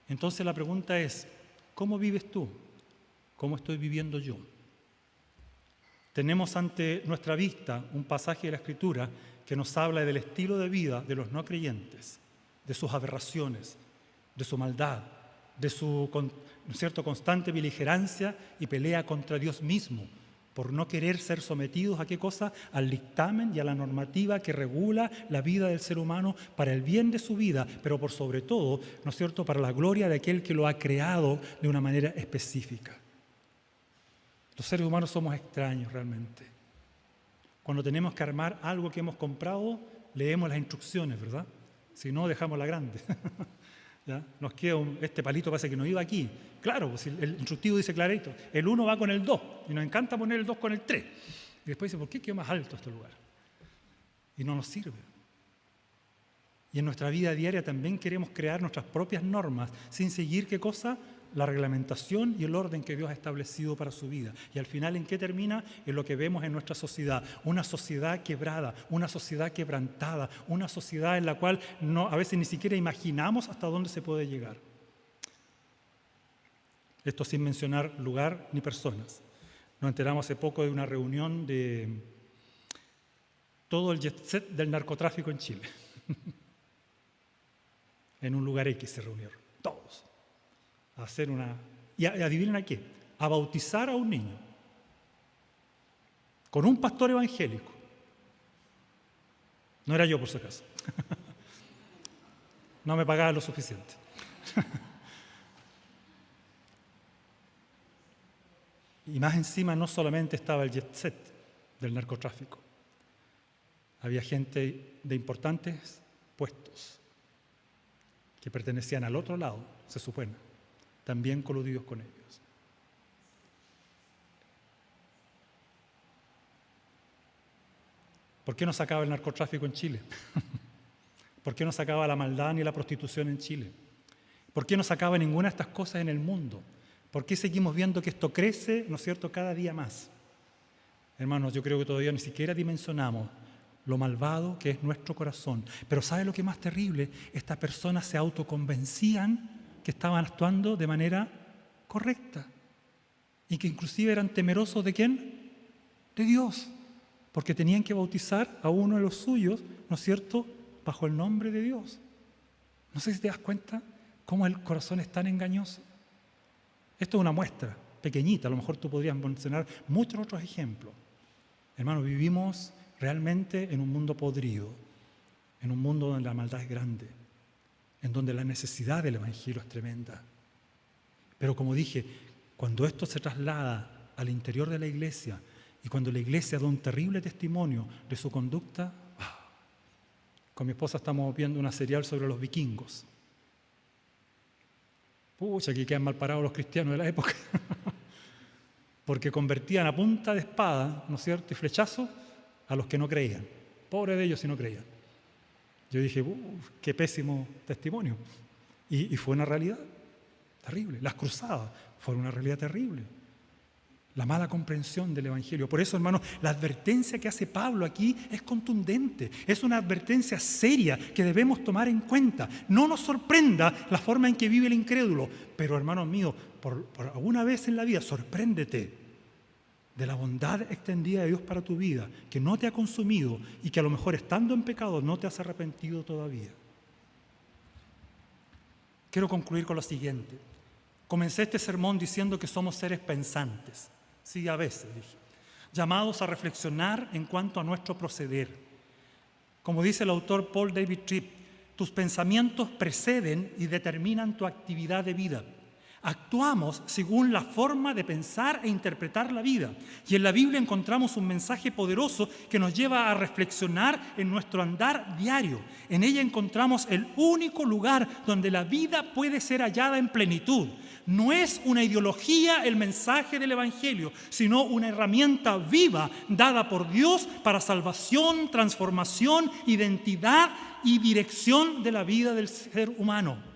[SPEAKER 1] Entonces la pregunta es: ¿cómo vives tú? ¿Cómo estoy viviendo yo? Tenemos ante nuestra vista un pasaje de la Escritura que nos habla del estilo de vida de los no creyentes, de sus aberraciones, de su maldad, de su, ¿no es cierto?, constante beligerancia y pelea contra Dios mismo, por no querer ser sometidos ¿a qué cosa? Al dictamen y a la normativa que regula la vida del ser humano para el bien de su vida, pero por sobre todo, ¿no es cierto?, para la gloria de aquel que lo ha creado de una manera específica. Los seres humanos somos extraños realmente. Cuando tenemos que armar algo que hemos comprado, leemos las instrucciones, ¿verdad? Si no, dejamos la grande. ¿Ya? Nos queda este palito, parece que no iba aquí. Claro, pues el instructivo dice clarito, el 1 va con el 2, y nos encanta poner el 2 con el 3. Y después dice: ¿por qué quedó más alto este lugar? Y no nos sirve. Y en nuestra vida diaria también queremos crear nuestras propias normas, sin seguir ¿qué cosa? La reglamentación y el orden que Dios ha establecido para su vida. Y al final, ¿en qué termina? En lo que vemos en nuestra sociedad. Una sociedad quebrada, una sociedad quebrantada, una sociedad en la cual a veces ni siquiera imaginamos hasta dónde se puede llegar. Esto sin mencionar lugar ni personas. Nos enteramos hace poco de una reunión de todo el jet set del narcotráfico en Chile. En un lugar X se reunieron, todos. A hacer y adivinen a qué, a bautizar a un niño con un pastor evangélico. No era yo, por si acaso. No me pagaba lo suficiente. Y más encima, no solamente estaba el jet set del narcotráfico, había gente de importantes puestos que pertenecían al otro lado, se supone, también coludidos con ellos. ¿Por qué no se acaba el narcotráfico en Chile? ¿Por qué no se acaba la maldad ni la prostitución en Chile? ¿Por qué no se acaba ninguna de estas cosas en el mundo? ¿Por qué seguimos viendo que esto crece, ¿no es cierto?, cada día más? Hermanos, yo creo que todavía ni siquiera dimensionamos lo malvado que es nuestro corazón. Pero ¿sabe lo que es más terrible? Estas personas se autoconvencían que estaban actuando de manera correcta y que inclusive eran temerosos ¿de quién? De Dios, porque tenían que bautizar a uno de los suyos, ¿no es cierto?, bajo el nombre de Dios. No sé si te das cuenta cómo el corazón es tan engañoso. Esto es una muestra pequeñita, a lo mejor tú podrías mencionar muchos otros ejemplos. Hermanos, vivimos realmente en un mundo podrido, en un mundo donde la maldad es grande, en donde la necesidad del Evangelio es tremenda. Pero como dije, cuando esto se traslada al interior de la iglesia y cuando la iglesia da un terrible testimonio de su conducta, con mi esposa estamos viendo una serial sobre los vikingos. Pucha, aquí quedan mal parados los cristianos de la época. Porque convertían a punta de espada, ¿no es cierto?, y flechazo a los que no creían. Pobre de ellos si no creían. Yo dije, qué pésimo testimonio. Y fue una realidad terrible. Las cruzadas fueron una realidad terrible. la mala comprensión del Evangelio. Por eso, hermanos, la advertencia que hace Pablo aquí es contundente. Es una advertencia seria que debemos tomar en cuenta. No nos sorprenda la forma en que vive el incrédulo, pero, hermanos míos, por alguna vez en la vida, sorpréndete de la bondad extendida de Dios para tu vida, que no te ha consumido y que a lo mejor estando en pecado no te has arrepentido todavía. Quiero concluir con lo siguiente. Comencé este sermón diciendo que somos seres pensantes. Sí, a veces dije. Llamados a reflexionar en cuanto a nuestro proceder. Como dice el autor Paul David Tripp, tus pensamientos preceden y determinan tu actividad de vida. Actuamos según la forma de pensar e interpretar la vida. Y en la Biblia encontramos un mensaje poderoso que nos lleva a reflexionar en nuestro andar diario. En ella encontramos el único lugar donde la vida puede ser hallada en plenitud. No es una ideología el mensaje del Evangelio, sino una herramienta viva dada por Dios para salvación, transformación, identidad y dirección de la vida del ser humano.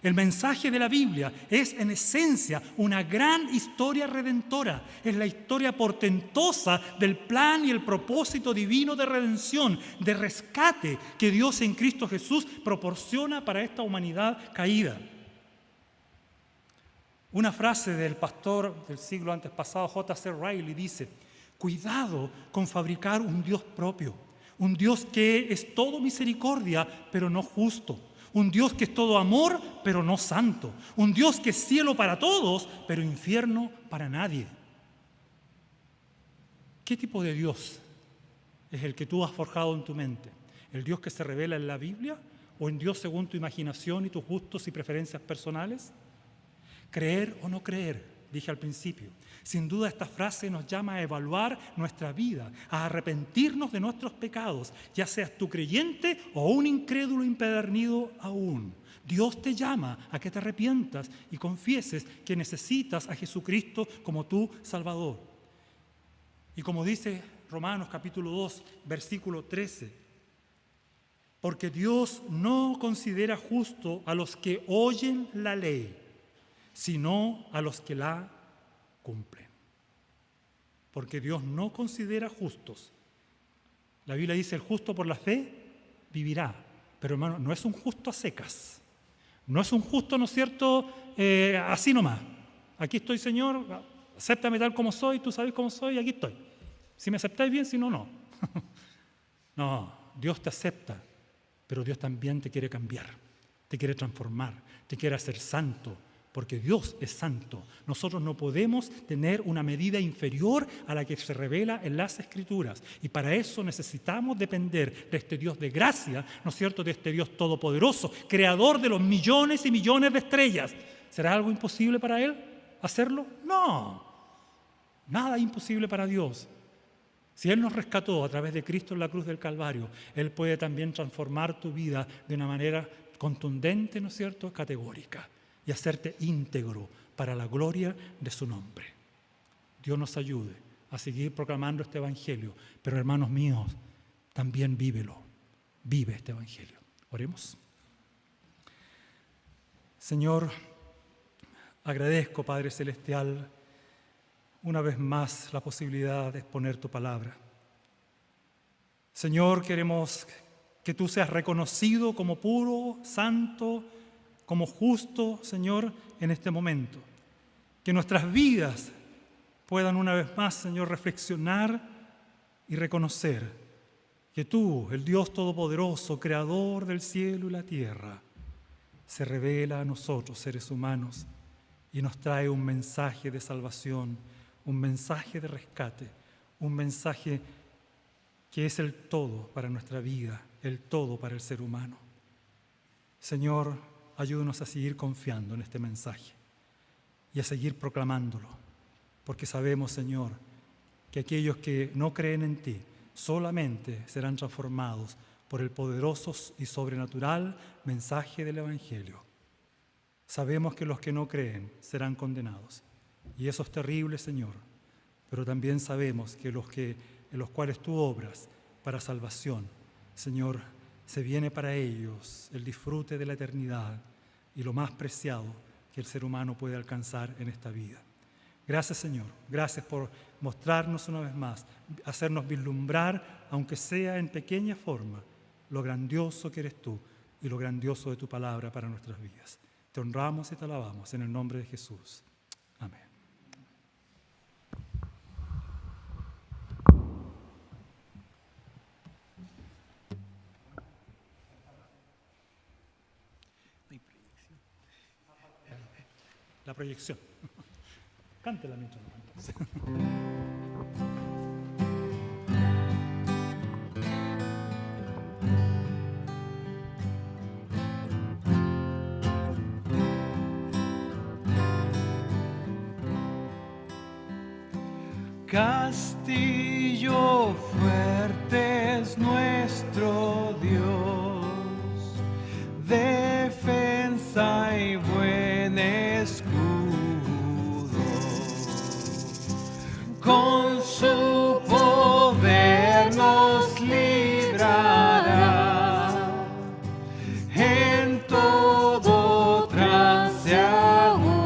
[SPEAKER 1] El mensaje de la Biblia es en esencia una gran historia redentora. Es la historia portentosa del plan y el propósito divino de redención, de rescate que Dios en Cristo Jesús proporciona para esta humanidad caída. Una frase del pastor del siglo antes pasado, J.C. Riley, dice: cuidado con fabricar un Dios propio, un Dios que es todo misericordia, pero no justo. Un Dios que es todo amor, pero no santo. Un Dios que es cielo para todos, pero infierno para nadie. ¿Qué tipo de Dios es el que tú has forjado en tu mente? ¿El Dios que se revela en la Biblia o en Dios según tu imaginación y tus gustos y preferencias personales? Creer o no creer, dije al principio. Sin duda esta frase nos llama a evaluar nuestra vida, a arrepentirnos de nuestros pecados, ya seas tú creyente o un incrédulo empedernido aún. Dios te llama a que te arrepientas y confieses que necesitas a Jesucristo como tu Salvador. Y como dice Romanos capítulo 2, versículo 13, porque Dios no considera justo a los que oyen la ley, sino a los que la cumplen. Porque Dios no considera justos. La Biblia dice: el justo por la fe vivirá. Pero hermano, no es un justo a secas. No es un justo, ¿no es cierto?, así nomás. Aquí estoy, Señor, acéptame tal como soy, tú sabes cómo soy, aquí estoy. Si me aceptáis bien, si no, no. No, Dios te acepta, pero Dios también te quiere cambiar, te quiere transformar, te quiere hacer santo. Porque Dios es santo. Nosotros no podemos tener una medida inferior a la que se revela en las Escrituras. Y para eso necesitamos depender de este Dios de gracia, ¿no es cierto?, de este Dios todopoderoso, creador de los millones y millones de estrellas. ¿Será algo imposible para Él hacerlo? No. Nada imposible para Dios. Si Él nos rescató a través de Cristo en la cruz del Calvario, Él puede también transformar tu vida de una manera contundente, ¿no es cierto?, categórica, y hacerte íntegro para la gloria de su nombre. Dios nos ayude a seguir proclamando este Evangelio, pero hermanos míos, también vívelo, vive este Evangelio. Oremos. Señor, agradezco, Padre Celestial, una vez más la posibilidad de exponer tu palabra. Señor, queremos que tú seas reconocido como puro, santo, como justo, Señor, en este momento. Que nuestras vidas puedan una vez más, Señor, reflexionar y reconocer que tú, el Dios Todopoderoso, Creador del cielo y la tierra, se revela a nosotros, seres humanos, y nos trae un mensaje de salvación, un mensaje de rescate, un mensaje que es el todo para nuestra vida, el todo para el ser humano. Señor, ayúdanos a seguir confiando en este mensaje y a seguir proclamándolo, porque sabemos, Señor, que aquellos que no creen en ti solamente serán transformados por el poderoso y sobrenatural mensaje del Evangelio. Sabemos que los que no creen serán condenados, y eso es terrible, Señor, pero también sabemos que en los cuales tú obras para salvación, Señor, se viene para ellos el disfrute de la eternidad y lo más preciado que el ser humano puede alcanzar en esta vida. Gracias, Señor. Gracias por mostrarnos una vez más, hacernos vislumbrar, aunque sea en pequeña forma, lo grandioso que eres tú y lo grandioso de tu palabra para nuestras vidas. Te honramos y te alabamos en el nombre de Jesús. Amén. La proyección. Cántela mientras lo cantas.
[SPEAKER 2] Castillo fuerte es nuestro Dios, defensa y buen escudo. Con su poder nos librará en todo trance agudo.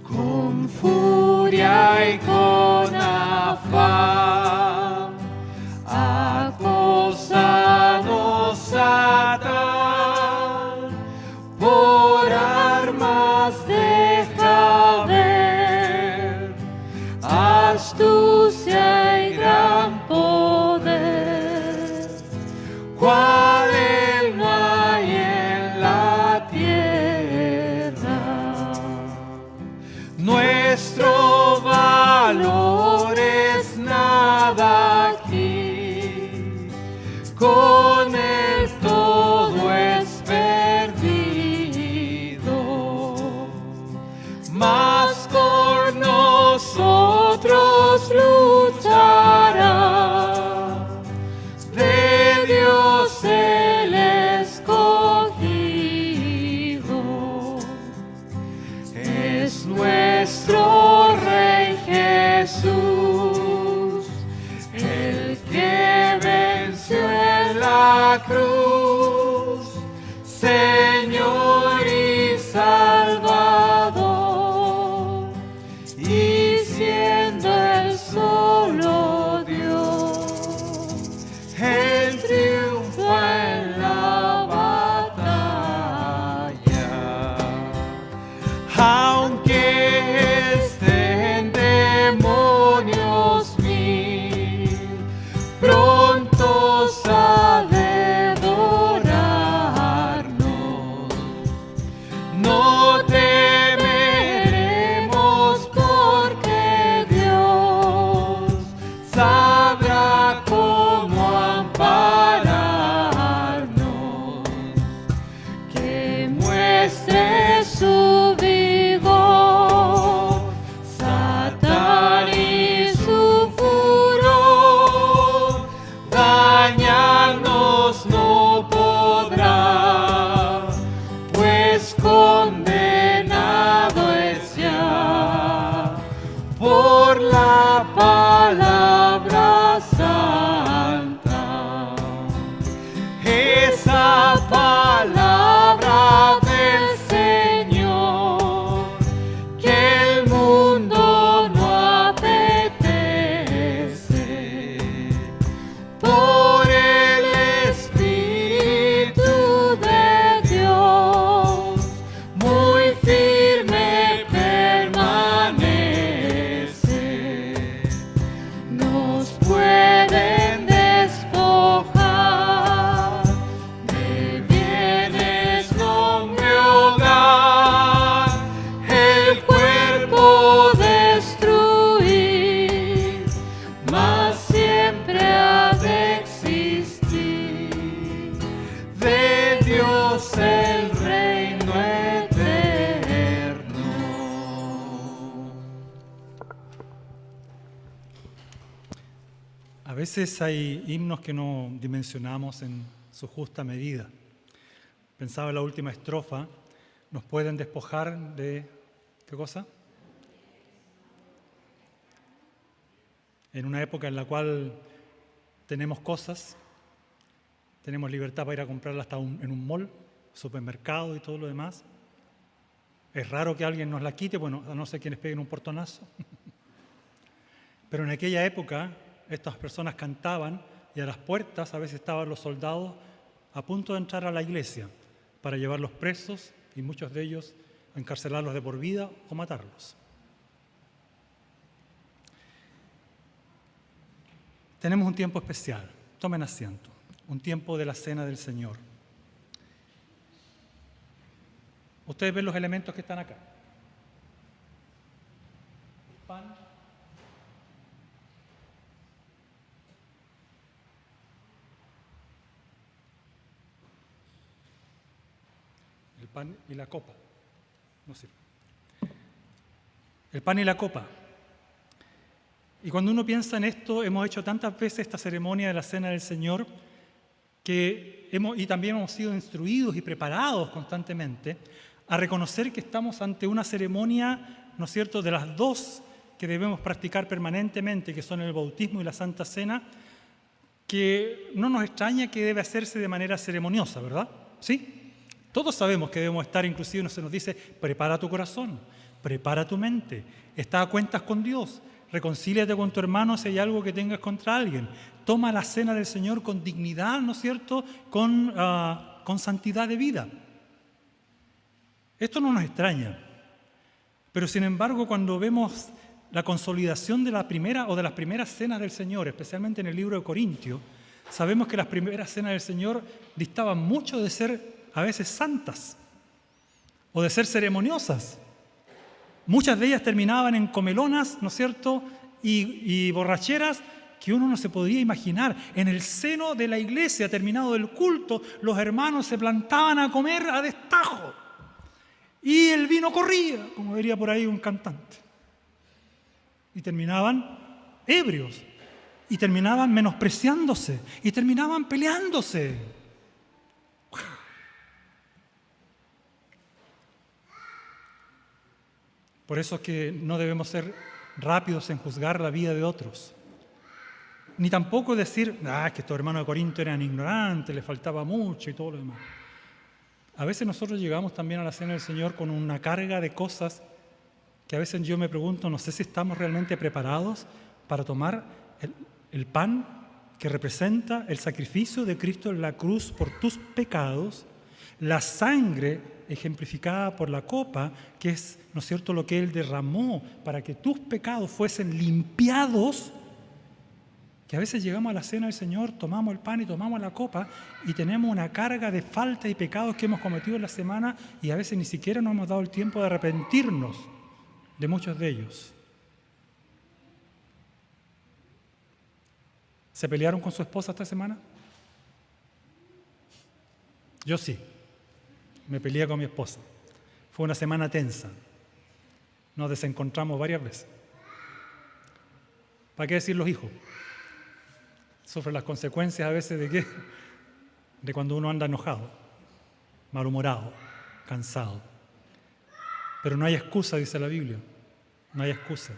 [SPEAKER 2] Con furia y con afán, acosanos Satán, por armas deja ver astucia y gran poder, cual él no hay en la tierra. Nuestro valor es nada aquí, con él todo es perdido, mas con nosotros luchará, de Dios el escogido. Es nuestro Rey Jesús, el que venció en la cruz, Señor y Salvador, y siendo el solo Dios, Él triunfa en la batalla. Aunque estén demonios mil, prontos a devorarnos, no temeremos porque Dios sabrá cómo ampararnos, que muestre su vigor, Satán y su furor, dañarnos no podrá, pues condenado es ya por la palabra santa. Esa palabra del Señor que el mundo no apetece, por el Espíritu de Dios muy firme permanece. Nos pueden despojar de bienes, nombre, hogar, el cuerpo destruir, mas siempre ha de existir de Dios el reino eterno.
[SPEAKER 1] A veces hay himnos que no dimensionamos en su justa medida. Pensaba en la última estrofa, nos pueden despojar de, ¿qué cosa? En una época en la cual tenemos cosas, tenemos libertad para ir a comprarlas hasta en un mall, supermercado y todo lo demás. Es raro que alguien nos la quite, bueno, a no ser que les peguen un portonazo. Pero en aquella época estas personas cantaban y a las puertas a veces estaban los soldados a punto de entrar a la iglesia para llevarlos presos y muchos de ellos encarcelarlos de por vida o matarlos. Tenemos un tiempo especial, tomen asiento, un tiempo de la Cena del Señor. Ustedes ven los elementos que están acá. El pan, y la copa. No sirve. El pan y la copa. Y cuando uno piensa en esto, hemos hecho tantas veces esta ceremonia de la Cena del Señor y también hemos sido instruidos y preparados constantemente a reconocer que estamos ante una ceremonia, ¿no es cierto?, de las dos que debemos practicar permanentemente, que son el bautismo y la Santa Cena, que no nos extraña que debe hacerse de manera ceremoniosa, ¿verdad? ¿Sí? Todos sabemos que debemos estar, inclusive se nos dice, prepara tu corazón, prepara tu mente, está a cuentas con Dios, reconcíliate con tu hermano si hay algo que tengas contra alguien, toma la cena del Señor con dignidad, ¿no es cierto?, con santidad de vida. Esto no nos extraña, pero sin embargo cuando vemos la consolidación de la primera o de las primeras cenas del Señor, especialmente en el libro de Corintios, sabemos que las primeras cenas del Señor distaban mucho de ser a veces santas o de ser ceremoniosas. Muchas de ellas terminaban en comelonas, ¿no es cierto?, y borracheras que uno no se podía imaginar. En el seno de la iglesia, terminado el culto, los hermanos se plantaban a comer a destajo. Y el vino corría, como diría por ahí un cantante. Y terminaban ebrios, y terminaban menospreciándose, y terminaban peleándose. Por eso es que no debemos ser rápidos en juzgar la vida de otros. Ni tampoco decir, es que estos hermanos de Corinto eran ignorantes, les faltaba mucho y todo lo demás. A veces nosotros llegamos también a la Cena del Señor con una carga de cosas que a veces yo me pregunto, no sé si estamos realmente preparados para tomar el pan que representa el sacrificio de Cristo en la cruz por tus pecados, la sangre ejemplificada por la copa, que es, ¿no es cierto?, lo que Él derramó para que tus pecados fuesen limpiados, que a veces llegamos a la Cena del Señor, tomamos el pan y tomamos la copa y tenemos una carga de falta y pecados que hemos cometido en la semana y a veces ni siquiera nos hemos dado el tiempo de arrepentirnos de muchos de ellos. ¿Se pelearon con su esposa esta semana? Yo sí. Me peleé con mi esposa. Fue una semana tensa. Nos desencontramos varias veces. ¿Para qué decir los hijos? Sufren las consecuencias a veces de ¿qué? De cuando uno anda enojado, malhumorado, cansado. Pero no hay excusa, dice la Biblia. No hay excusa.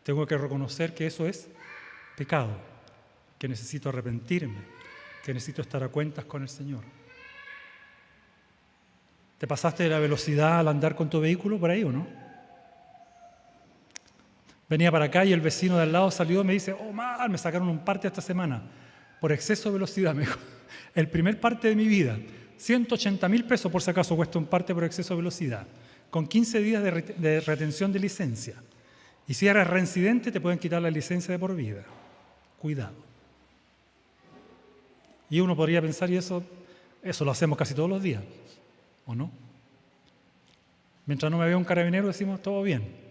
[SPEAKER 1] Tengo que reconocer que eso es pecado, que necesito arrepentirme, que necesito estar a cuentas con el Señor. ¿Te pasaste de la velocidad al andar con tu vehículo por ahí o no? Venía para acá y el vecino de al lado salió y me dice, mal, me sacaron un parte esta semana por exceso de velocidad. Me dijo, el primer parte de mi vida, 180.000 pesos por si acaso cuesta un parte por exceso de velocidad, con 15 días de retención de licencia. Y si eres reincidente te pueden quitar la licencia de por vida. Cuidado. Y uno podría pensar, y eso lo hacemos casi todos los días, ¿o no? Mientras no me vea un carabinero decimos, todo bien.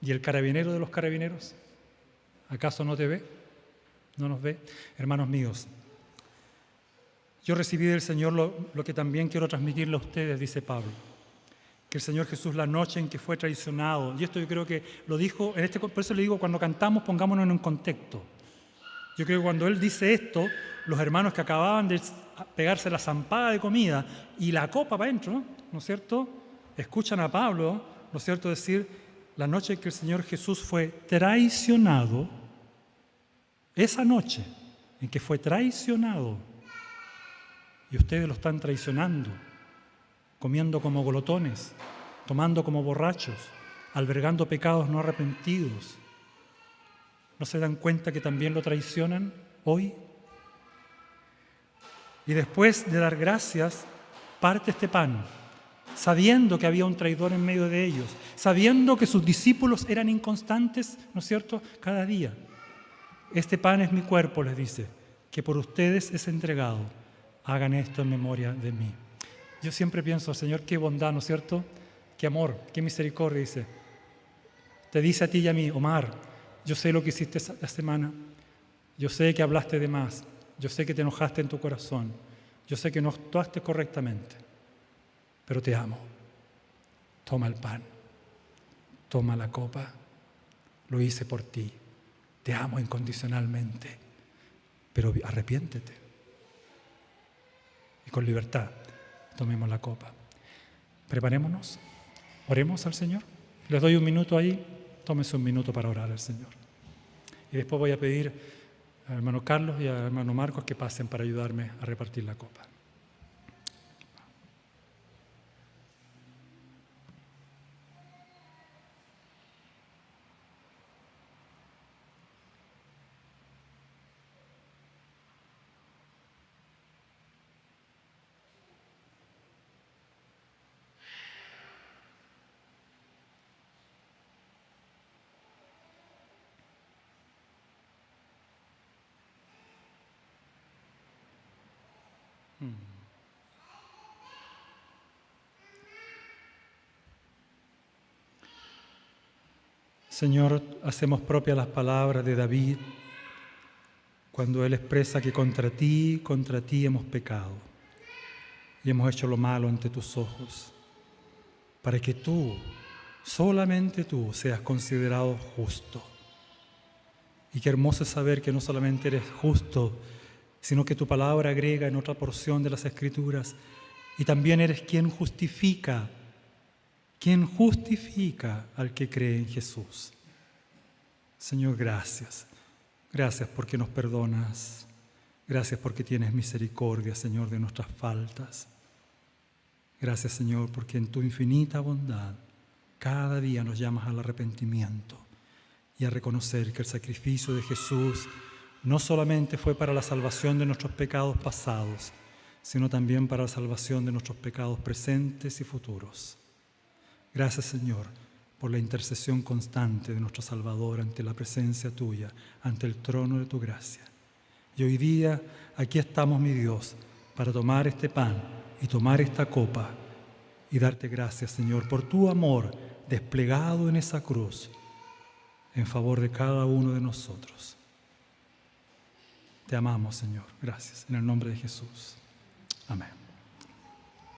[SPEAKER 1] ¿Y el carabinero de los carabineros? ¿Acaso no te ve? ¿No nos ve? Hermanos míos, yo recibí del Señor lo que también quiero transmitirle a ustedes, dice Pablo. Que el Señor Jesús, la noche en que fue traicionado, y esto yo creo que lo dijo, por eso le digo, cuando cantamos pongámonos en un contexto. Yo creo que cuando Él dice esto, los hermanos que acababan de pegarse la zampada de comida y la copa para adentro, ¿no es cierto?, escuchan a Pablo, ¿no es cierto?, decir, la noche en que el Señor Jesús fue traicionado, esa noche en que fue traicionado, y ustedes lo están traicionando, comiendo como glotones, tomando como borrachos, albergando pecados no arrepentidos. ¿No se dan cuenta que también lo traicionan hoy? Y después de dar gracias, parte este pan, sabiendo que había un traidor en medio de ellos, sabiendo que sus discípulos eran inconstantes, ¿no es cierto?, cada día. Este pan es mi cuerpo, les dice, que por ustedes es entregado. Hagan esto en memoria de mí. Yo siempre pienso, Señor, qué bondad, ¿no es cierto?, qué amor, qué misericordia, dice. Te dice a ti y a mí, Omar, yo sé lo que hiciste esta semana, yo sé que hablaste de más, yo sé que te enojaste en tu corazón, yo sé que no actuaste correctamente, pero te amo. Toma el pan, toma la copa, lo hice por ti, te amo incondicionalmente, pero arrepiéntete. Y con libertad tomemos la copa. Preparémonos, oremos al Señor. Les doy un minuto ahí, tómese un minuto para orar al Señor. Y después voy a pedir al hermano Carlos y al hermano Marcos que pasen para ayudarme a repartir la copa. Señor, hacemos propias las palabras de David cuando él expresa que contra ti hemos pecado y hemos hecho lo malo ante tus ojos, para que tú, solamente tú, seas considerado justo. Y qué hermoso es saber que no solamente eres justo, sino que tu palabra agrega en otra porción de las Escrituras, y también eres quien justifica al que cree en Jesús. Señor, gracias. Gracias porque nos perdonas. Gracias porque tienes misericordia, Señor, de nuestras faltas. Gracias, Señor, porque en tu infinita bondad cada día nos llamas al arrepentimiento y a reconocer que el sacrificio de Jesús no solamente fue para la salvación de nuestros pecados pasados, sino también para la salvación de nuestros pecados presentes y futuros. Gracias, Señor, por la intercesión constante de nuestro Salvador ante la presencia tuya, ante el trono de tu gracia. Y hoy día aquí estamos, mi Dios, para tomar este pan y tomar esta copa y darte gracias, Señor, por tu amor desplegado en esa cruz en favor de cada uno de nosotros. Te amamos, Señor. Gracias. En el nombre de Jesús. Amén.